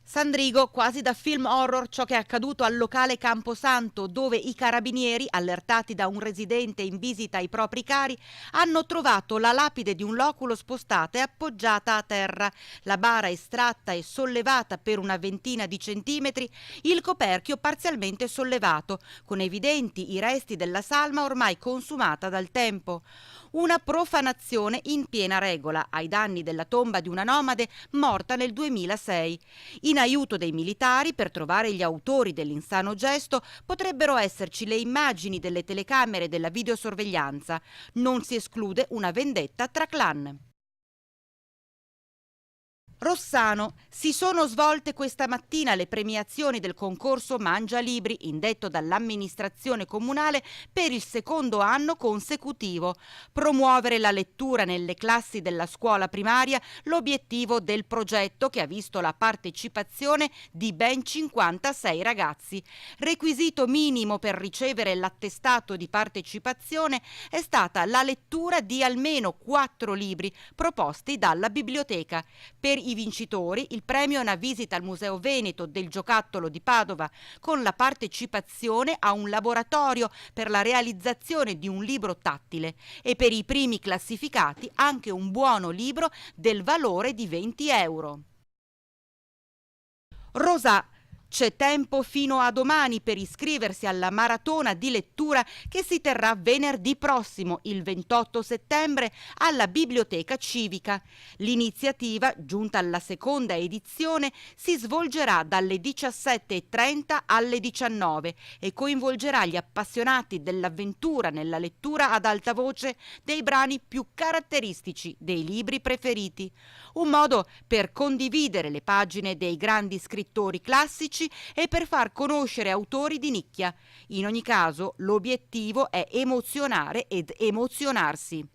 Sandrigo, quasi da film horror, ciò che è accaduto al locale Camposanto, dove i carabinieri, allertati da un residente in visita ai propri cari, hanno trovato la lapide di un loculo spostata e appoggiata a terra, la bara estratta e sollevata per una ventina di centimetri, il coperchio parzialmente sollevato, con evidenti i resti della salma ormai consumata dal tempo. Una profanazione in piena regola, ai danni della tomba di una nomade morta nel 2006. In aiuto dei militari per trovare gli autori dell'insano gesto potrebbero esserci le immagini delle telecamere della videosorveglianza. Non si esclude una vendetta tra clan. Rossano, si sono svolte questa mattina le premiazioni del concorso Mangia Libri indetto dall'amministrazione comunale per il secondo anno consecutivo. Promuovere la lettura nelle classi della scuola primaria, l'obiettivo del progetto che ha visto la partecipazione di ben 56 ragazzi. Requisito minimo per ricevere l'attestato di partecipazione è stata la lettura di almeno 4 libri proposti dalla biblioteca. Per i vincitori il premio è una visita al Museo Veneto del Giocattolo di Padova con la partecipazione a un laboratorio per la realizzazione di un libro tattile e per i primi classificati anche un buono libro del valore di 20 euro. Rosà. C'è tempo fino a domani per iscriversi alla maratona di lettura che si terrà venerdì prossimo, il 28 settembre, alla Biblioteca Civica. L'iniziativa, giunta alla seconda edizione, si svolgerà dalle 17:30 alle 19 e coinvolgerà gli appassionati dell'avventura nella lettura ad alta voce dei brani più caratteristici dei libri preferiti. Un modo per condividere le pagine dei grandi scrittori classici e per far conoscere autori di nicchia. In ogni caso, l'obiettivo è emozionare ed emozionarsi.